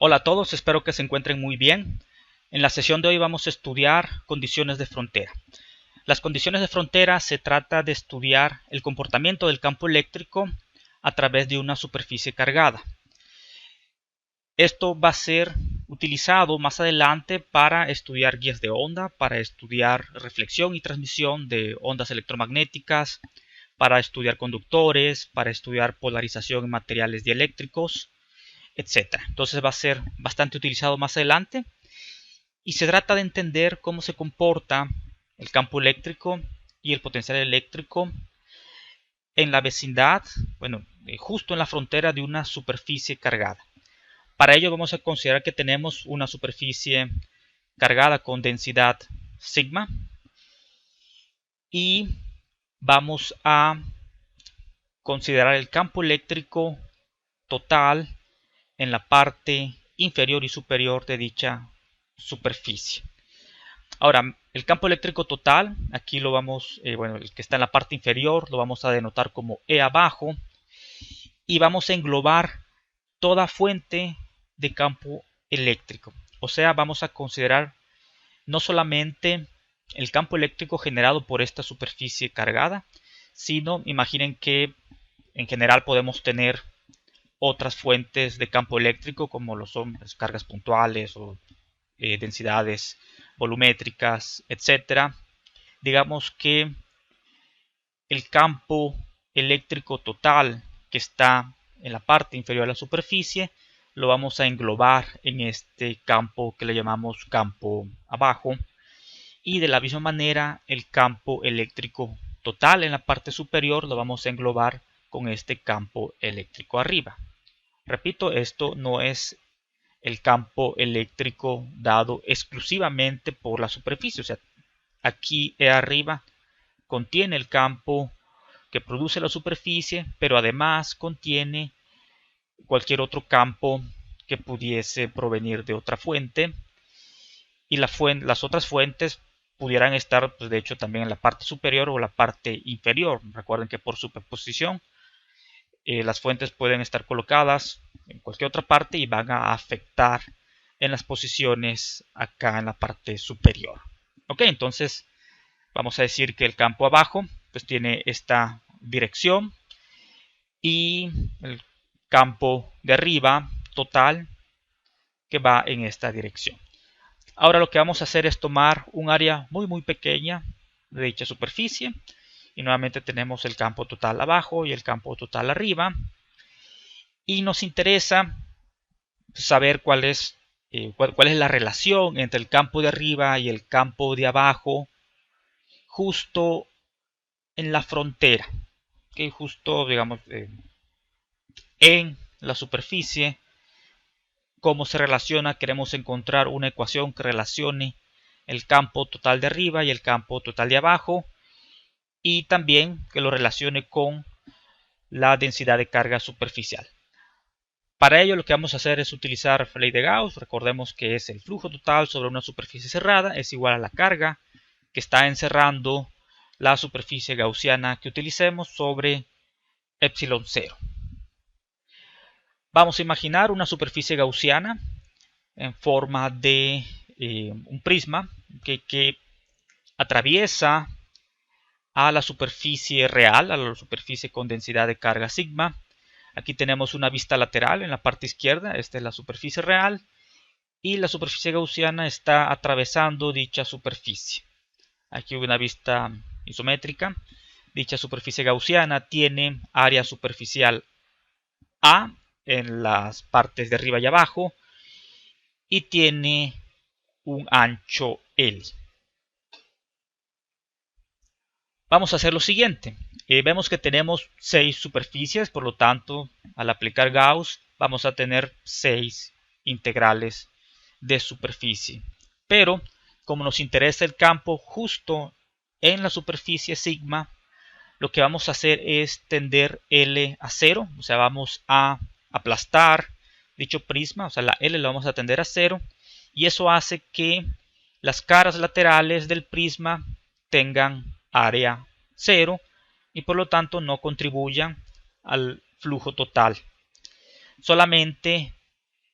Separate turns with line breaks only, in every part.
Hola a todos, espero que se encuentren muy bien. En la sesión de hoy vamos a estudiar condiciones de frontera. Las condiciones de frontera se trata de estudiar el comportamiento del campo eléctrico a través de una superficie cargada. Esto va a ser utilizado más adelante para estudiar guías de onda, para estudiar reflexión y transmisión de ondas electromagnéticas, para estudiar conductores, para estudiar polarización en materiales dieléctricos, etcétera. Entonces va a ser bastante utilizado más adelante y se trata de entender cómo se comporta el campo eléctrico y el potencial eléctrico en la vecindad, justo en la frontera de una superficie cargada. Para ello vamos a considerar que tenemos una superficie cargada con densidad sigma y vamos a considerar el campo eléctrico total en la parte inferior y superior de dicha superficie. Ahora, el campo eléctrico total, aquí lo vamos, el que está en la parte inferior, lo vamos a denotar como E abajo y vamos a englobar toda fuente de campo eléctrico. O sea, vamos a considerar no solamente el campo eléctrico generado por esta superficie cargada, sino imaginen que en general podemos tener otras fuentes de campo eléctrico como lo son las cargas puntuales o densidades volumétricas, etcétera. Digamos que el campo eléctrico total que está en la parte inferior de la superficie lo vamos a englobar en este campo que le llamamos campo abajo, y de la misma manera el campo eléctrico total en la parte superior lo vamos a englobar con este campo eléctrico arriba. Repito, esto no es el campo eléctrico dado exclusivamente por la superficie. O sea, aquí arriba contiene el campo que produce la superficie, pero además contiene cualquier otro campo que pudiese provenir de otra fuente. Y las otras fuentes pudieran estar, pues, de hecho, también en la parte superior o la parte inferior. Recuerden que por superposición las fuentes pueden estar colocadas en cualquier otra parte y van a afectar en las posiciones acá en la parte superior. Ok, entonces vamos a decir que el campo abajo pues tiene esta dirección y el campo de arriba total que va en esta dirección. Ahora lo que vamos a hacer es tomar un área muy pequeña de dicha superficie y nuevamente tenemos el campo total abajo y el campo total arriba. Y nos interesa saber cuál es la relación entre el campo de arriba y el campo de abajo justo en la frontera, que justo digamos en la superficie. Cómo se relaciona, queremos encontrar una ecuación que relacione el campo total de arriba y el campo total de abajo, y también que lo relacione con la densidad de carga superficial. Para ello lo que vamos a hacer es utilizar la ley de Gauss. Recordemos que es el flujo total sobre una superficie cerrada es igual a la carga que está encerrando la superficie gaussiana que utilicemos sobre epsilon 0. Vamos a imaginar una superficie gaussiana en forma de un prisma que atraviesa a la superficie real, a la superficie con densidad de carga sigma. Aquí tenemos una vista lateral en la parte izquierda, esta es la superficie real, y la superficie gaussiana está atravesando dicha superficie. Aquí una vista isométrica. Dicha superficie gaussiana tiene área superficial A en las partes de arriba y abajo y tiene un ancho L. Vamos a hacer lo siguiente. Vemos que tenemos 6 superficies, por lo tanto, al aplicar Gauss vamos a tener 6 integrales de superficie. Pero, como nos interesa el campo justo en la superficie sigma, lo que vamos a hacer es tender L a 0, o sea, vamos a aplastar dicho prisma, o sea, la L la vamos a tender a 0, y eso hace que las caras laterales del prisma tengan área 0 y por lo tanto no contribuyan al flujo total. Solamente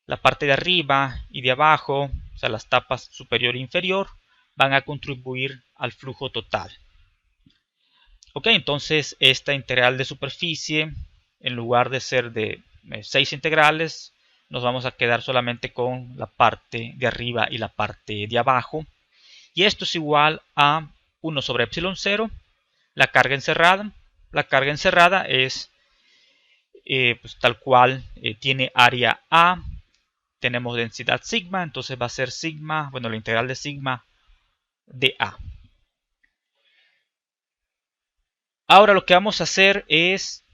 la parte de arriba y de abajo, o sea, las tapas superior e inferior, van a contribuir al flujo total. Ok, entonces esta integral de superficie, en lugar de ser de 6 integrales, nos vamos a quedar solamente con la parte de arriba y la parte de abajo. Y esto es igual a 1 sobre epsilon 0, la carga encerrada. La carga encerrada es pues, tal cual tiene área A, tenemos densidad sigma, entonces va a ser sigma, bueno, la integral de sigma de A. Ahora lo que vamos a hacer es,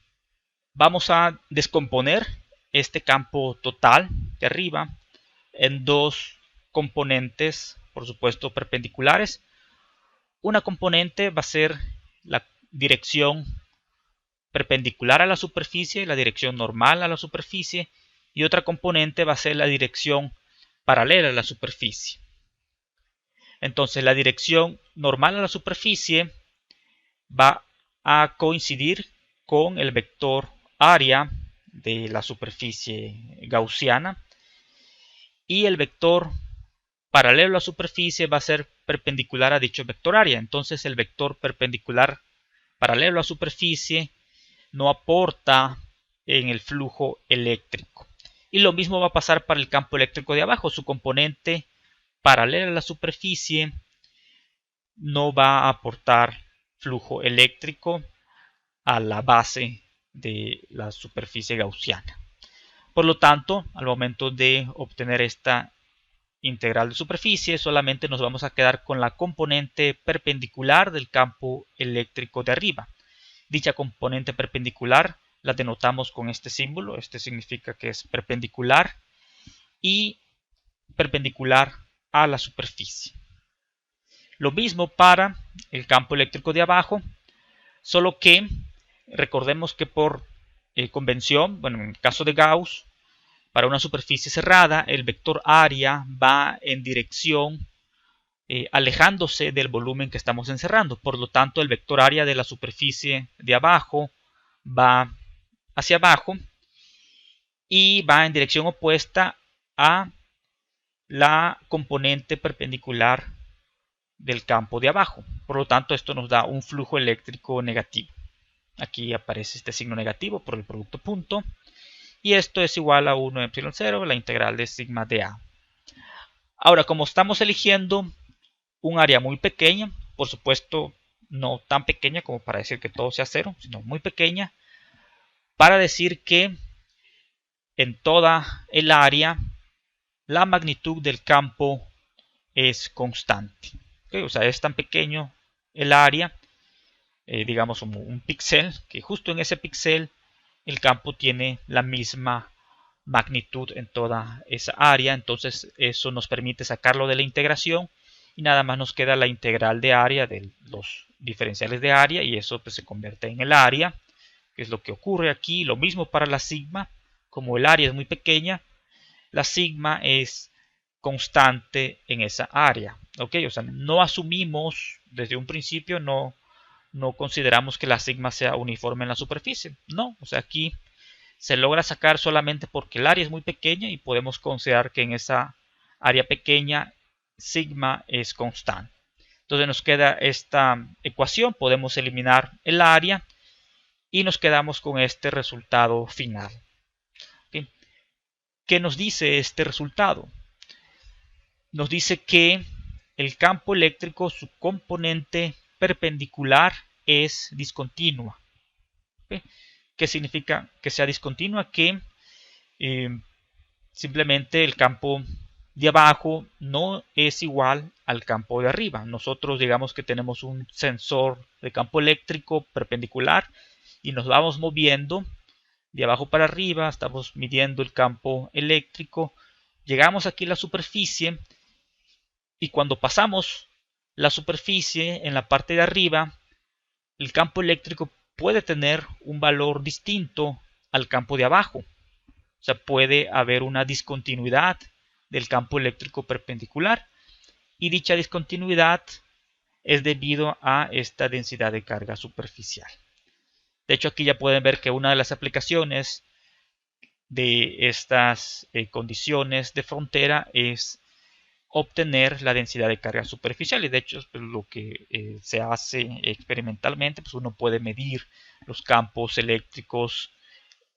vamos a descomponer este campo total de arriba en dos componentes, por supuesto, perpendiculares. Una componente va a ser la dirección perpendicular a la superficie, la dirección normal a la superficie, y otra componente va a ser la dirección paralela a la superficie. Entonces la dirección normal a la superficie va a coincidir con el vector área de la superficie gaussiana, y el vector paralelo a la superficie va a ser perpendicular a dicho vector área. Entonces el vector perpendicular paralelo a la superficie no aporta en el flujo eléctrico. Y lo mismo va a pasar para el campo eléctrico de abajo. Su componente paralela a la superficie no va a aportar flujo eléctrico a la base de la superficie gaussiana. Por lo tanto, al momento de obtener esta integral de superficie, solamente nos vamos a quedar con la componente perpendicular del campo eléctrico de arriba. Dicha componente perpendicular la denotamos con este símbolo. Este significa que es perpendicular y perpendicular a la superficie. Lo mismo para el campo eléctrico de abajo, solo que recordemos que por convención, bueno, en el caso de Gauss, para una superficie cerrada, el vector área va en dirección alejándose del volumen que estamos encerrando. Por lo tanto, el vector área de la superficie de abajo va hacia abajo y va en dirección opuesta a la componente perpendicular del campo de abajo. Por lo tanto, esto nos da un flujo eléctrico negativo. Aquí aparece este signo negativo por el producto punto. Y esto es igual a 1 epsilon 0, la integral de sigma de A. Ahora, como estamos eligiendo un área muy pequeña, por supuesto no tan pequeña como para decir que todo sea cero, sino muy pequeña, para decir que en toda el área la magnitud del campo es constante. ¿Okay? O sea, es tan pequeño el área, digamos como un píxel, que justo en ese píxel el campo tiene la misma magnitud en toda esa área. Entonces eso nos permite sacarlo de la integración y nada más nos queda la integral de área de los diferenciales de área, y eso pues se convierte en el área, que es lo que ocurre aquí. Lo mismo para la sigma, como el área es muy pequeña, la sigma es constante en esa área. ¿Ok? O sea, no asumimos desde un principio, no consideramos que la sigma sea uniforme en la superficie. No, o sea, aquí se logra sacar solamente porque el área es muy pequeña y podemos considerar que en esa área pequeña sigma es constante. Entonces nos queda esta ecuación, podemos eliminar el área y nos quedamos con este resultado final. ¿Okay? ¿Qué nos dice este resultado? Nos dice que el campo eléctrico, su componente perpendicular es discontinua. ¿Okay? ¿Qué significa que sea discontinua? Que simplemente el campo de abajo no es igual al campo de arriba. Nosotros digamos que tenemos un sensor de campo eléctrico perpendicular y nos vamos moviendo de abajo para arriba, estamos midiendo el campo eléctrico, llegamos aquí a la superficie y cuando pasamos la superficie en la parte de arriba, el campo eléctrico puede tener un valor distinto al campo de abajo. O sea, puede haber una discontinuidad del campo eléctrico perpendicular y dicha discontinuidad es debido a esta densidad de carga superficial. De hecho, aquí ya pueden ver que una de las aplicaciones de estas condiciones de frontera es obtener la densidad de carga superficial, y de hecho pues, lo que se hace experimentalmente, pues uno puede medir los campos eléctricos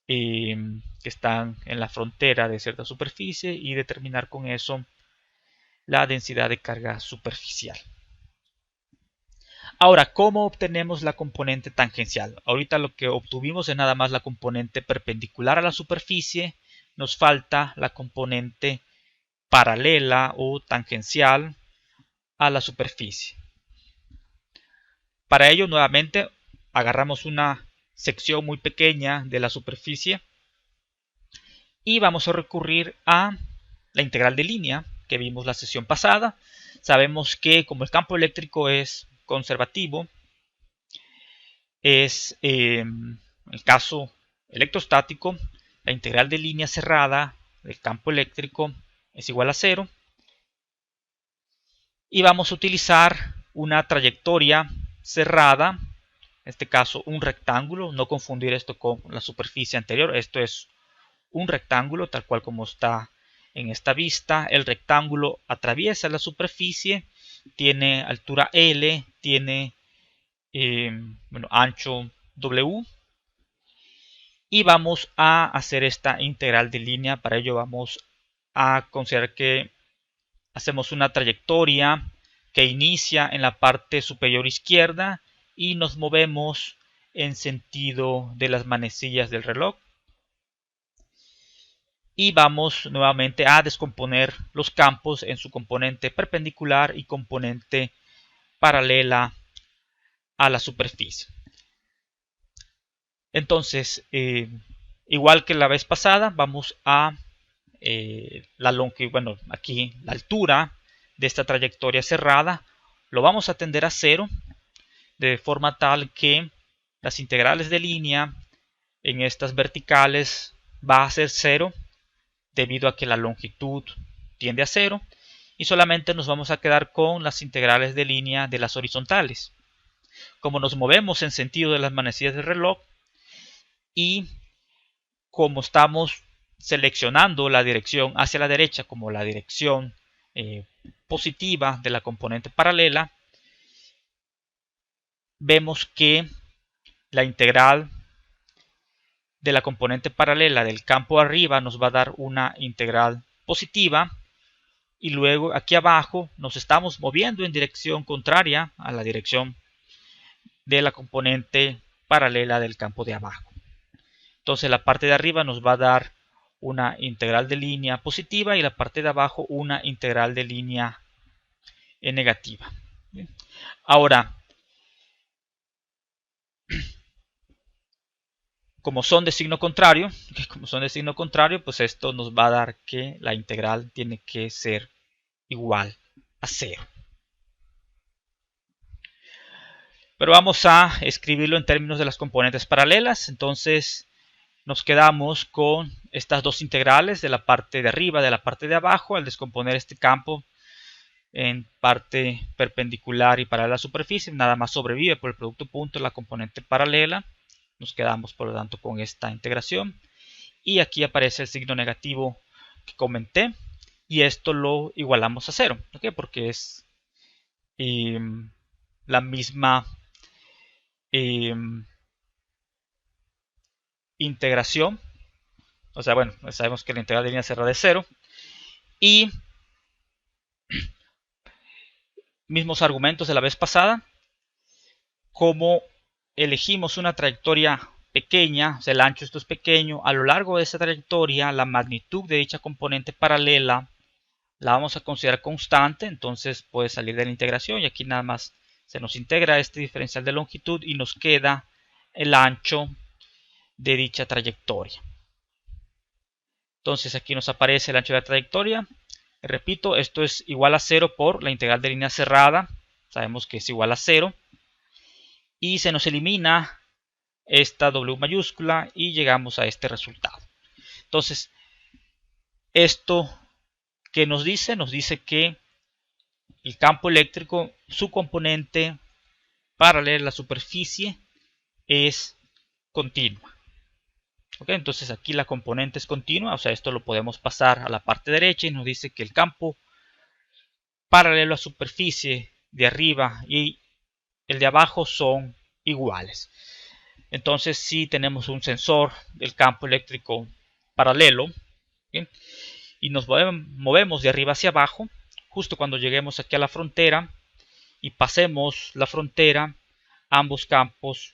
que están en la frontera de cierta superficie y determinar con eso la densidad de carga superficial. Ahora, ¿cómo obtenemos la componente tangencial? Ahorita lo que obtuvimos es nada más la componente perpendicular a la superficie. Nos falta la componente paralela o tangencial a la superficie. Para ello, nuevamente, agarramos una sección muy pequeña de la superficie y vamos a recurrir a la integral de línea que vimos la sesión pasada. Sabemos que como el campo eléctrico es conservativo, es el caso electrostático, la integral de línea cerrada del campo eléctrico es igual a 0. Y vamos a utilizar una trayectoria cerrada, en este caso un rectángulo, no confundir esto con la superficie anterior, esto es un rectángulo tal cual como está en esta vista. El rectángulo atraviesa la superficie, tiene altura L, tiene ancho W, y vamos a hacer esta integral de línea. Para ello vamos a considerar que hacemos una trayectoria que inicia en la parte superior izquierda y nos movemos en sentido de las manecillas del reloj. Y vamos nuevamente a descomponer los campos en su componente perpendicular y componente paralela a la superficie. Entonces, igual que la vez pasada, vamos a la longitud, bueno, aquí la altura de esta trayectoria cerrada lo vamos a tender a 0, de forma tal que las integrales de línea en estas verticales va a ser 0 debido a que la longitud tiende a 0, y solamente nos vamos a quedar con las integrales de línea de las horizontales. Como nos movemos en sentido de las manecillas del reloj y como estamos seleccionando la dirección hacia la derecha como la dirección positiva de la componente paralela, vemos que la integral de la componente paralela del campo arriba nos va a dar una integral positiva, y luego aquí abajo nos estamos moviendo en dirección contraria a la dirección de la componente paralela del campo de abajo. Entonces la parte de arriba nos va a dar una integral de línea positiva y la parte de abajo una integral de línea negativa. Bien. Ahora, como son de signo contrario, pues esto nos va a dar que la integral tiene que ser igual a 0. Pero vamos a escribirlo en términos de las componentes paralelas. Entonces nos quedamos con estas dos integrales de la parte de arriba, de la parte de abajo. Al descomponer este campo en parte perpendicular y paralela a la superficie, nada más sobrevive por el producto punto la componente paralela. Nos quedamos por lo tanto con esta integración, y aquí aparece el signo negativo que comenté, y esto lo igualamos a 0, ¿okay? Porque es la misma integración. O sea, bueno, sabemos que la integral de línea cerrada es 0, y mismos argumentos de la vez pasada. Como elegimos una trayectoria pequeña, o sea, el ancho de esto es pequeño, a lo largo de esa trayectoria la magnitud de dicha componente paralela la vamos a considerar constante, entonces puede salir de la integración, y aquí nada más se nos integra este diferencial de longitud y nos queda el ancho de dicha trayectoria. Entonces aquí nos aparece el ancho de la trayectoria. Repito, esto es igual a 0 por la integral de línea cerrada, sabemos que es igual a 0, y se nos elimina esta W mayúscula y llegamos a este resultado. Entonces, esto que nos dice que el campo eléctrico, su componente paralela a la superficie es continua. ¿Ok? Entonces aquí la componente es continua, o sea, esto lo podemos pasar a la parte derecha y nos dice que el campo paralelo a superficie de arriba y el de abajo son iguales. Entonces si tenemos un sensor del campo eléctrico paralelo, ¿bien?, y nos movemos de arriba hacia abajo, justo cuando lleguemos aquí a la frontera y pasemos la frontera, ambos campos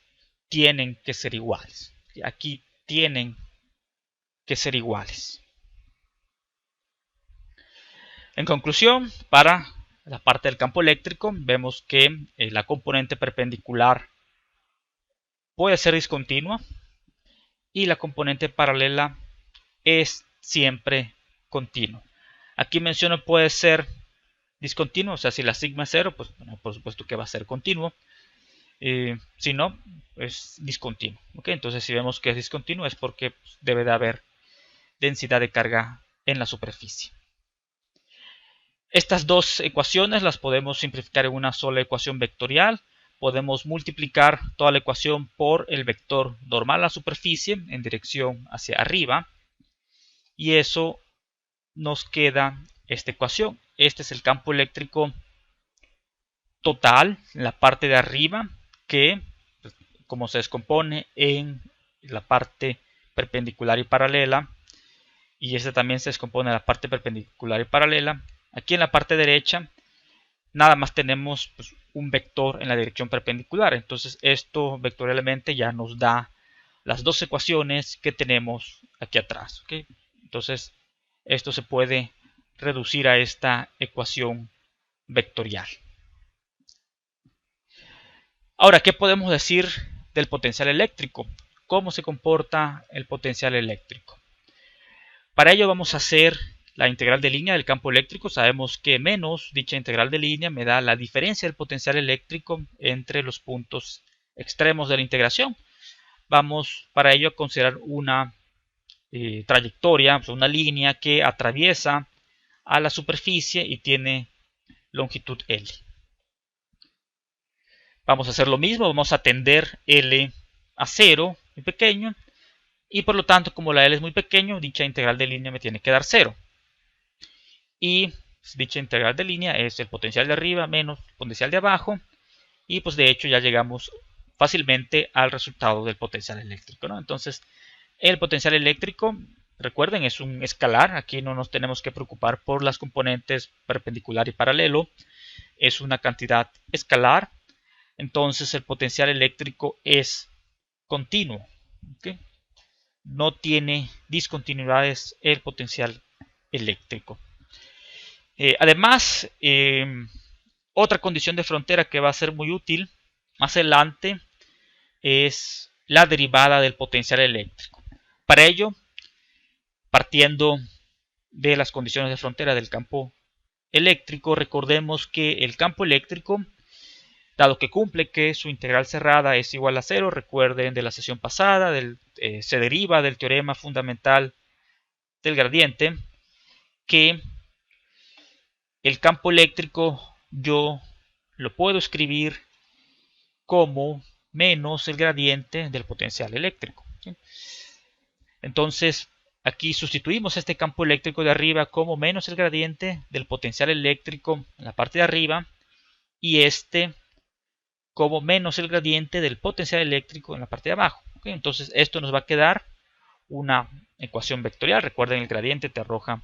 tienen que ser iguales. Aquí tienen que ser iguales. En conclusión, para la parte del campo eléctrico, vemos que la componente perpendicular puede ser discontinua y la componente paralela es siempre continua. Aquí menciono puede ser discontinuo, o sea, si la sigma es 0, pues bueno, por supuesto que va a ser continuo. Si no, es discontinuo. ¿Okay? Entonces, si vemos que es discontinuo es porque debe de haber densidad de carga en la superficie. Estas dos ecuaciones las podemos simplificar en una sola ecuación vectorial. Podemos multiplicar toda la ecuación por el vector normal a la superficie en dirección hacia arriba. Y eso nos queda esta ecuación. Este es el campo eléctrico total en la parte de arriba, que como se descompone en la parte perpendicular y paralela, y este también se descompone en la parte perpendicular y paralela. Aquí en la parte derecha nada más tenemos pues, un vector en la dirección perpendicular, entonces esto vectorialmente ya nos da las dos ecuaciones que tenemos aquí atrás. ¿Okay? Entonces esto se puede reducir a esta ecuación vectorial. Ahora, ¿qué podemos decir del potencial eléctrico? ¿Cómo se comporta el potencial eléctrico? Para ello vamos a hacer la integral de línea del campo eléctrico. Sabemos que menos dicha integral de línea me da la diferencia del potencial eléctrico entre los puntos extremos de la integración. Vamos para ello a considerar una trayectoria, una línea que atraviesa a la superficie y tiene longitud L. Vamos a hacer lo mismo, vamos a tender L a 0, muy pequeño, y por lo tanto, como la L es muy pequeño, dicha integral de línea me tiene que dar 0. Y dicha integral de línea es el potencial de arriba menos el potencial de abajo, y pues de hecho ya llegamos fácilmente al resultado del potencial eléctrico, ¿no? Entonces, el potencial eléctrico, recuerden, es un escalar, aquí no nos tenemos que preocupar por las componentes perpendicular y paralelo, es una cantidad escalar. Entonces el potencial eléctrico es continuo. ¿Okay? No tiene discontinuidades el potencial eléctrico. Además, otra condición de frontera que va a ser muy útil más adelante es la derivada del potencial eléctrico. Para ello, partiendo de las condiciones de frontera del campo eléctrico, recordemos que el campo eléctrico, dado que cumple que su integral cerrada es igual a 0, recuerden de la sesión pasada, se deriva del teorema fundamental del gradiente, que el campo eléctrico yo lo puedo escribir como menos el gradiente del potencial eléctrico. ¿Sí? Entonces, aquí sustituimos este campo eléctrico de arriba como menos el gradiente del potencial eléctrico en la parte de arriba y este como menos el gradiente del potencial eléctrico en la parte de abajo. ¿Okay? Entonces esto nos va a quedar una ecuación vectorial. Recuerden, el gradiente te arroja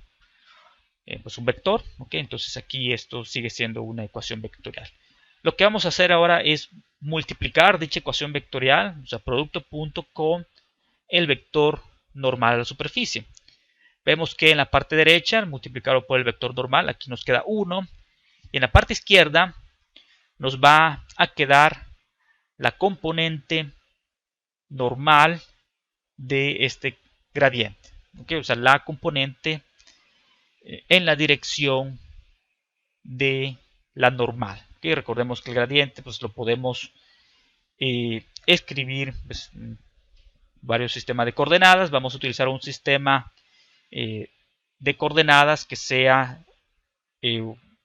pues un vector. ¿Okay? Entonces aquí esto sigue siendo una ecuación vectorial. Lo que vamos a hacer ahora es multiplicar dicha ecuación vectorial, o sea, producto punto con el vector normal a la superficie. Vemos que en la parte derecha, multiplicado por el vector normal, aquí nos queda 1. Y en la parte izquierda nos va a quedar la componente normal de este gradiente. ¿Okay? O sea, la componente en la dirección de la normal. ¿Okay? Recordemos que el gradiente pues, lo podemos escribir pues, varios sistemas de coordenadas. Vamos a utilizar un sistema de coordenadas que sea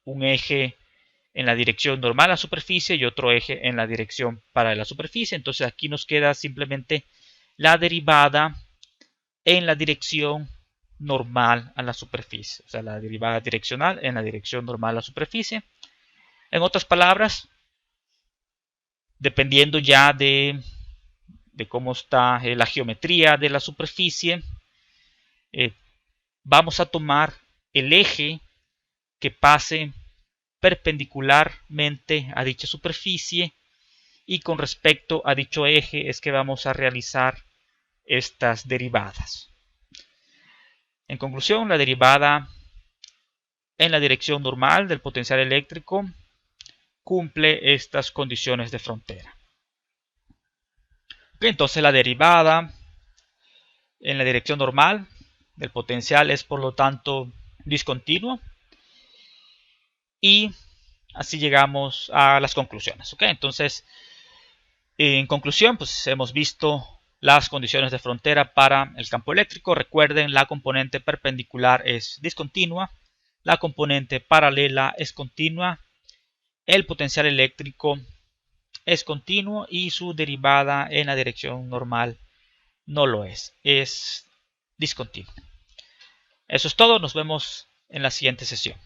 un eje en la dirección normal a la superficie y otro eje en la dirección paralela a la superficie. Entonces aquí nos queda simplemente la derivada en la dirección normal a la superficie. O sea, la derivada direccional en la dirección normal a la superficie. En otras palabras, dependiendo ya de cómo está la geometría de la superficie, vamos a tomar el eje que pase perpendicularmente a dicha superficie, y con respecto a dicho eje es que vamos a realizar estas derivadas. En conclusión, la derivada en la dirección normal del potencial eléctrico cumple estas condiciones de frontera. Entonces la derivada en la dirección normal del potencial es por lo tanto discontinua, y así llegamos a las conclusiones. Entonces, en conclusión, pues hemos visto las condiciones de frontera para el campo eléctrico. Recuerden, la componente perpendicular es discontinua, la componente paralela es continua, el potencial eléctrico es continuo y su derivada en la dirección normal no lo es discontinuo. Eso es todo, nos vemos en la siguiente sesión.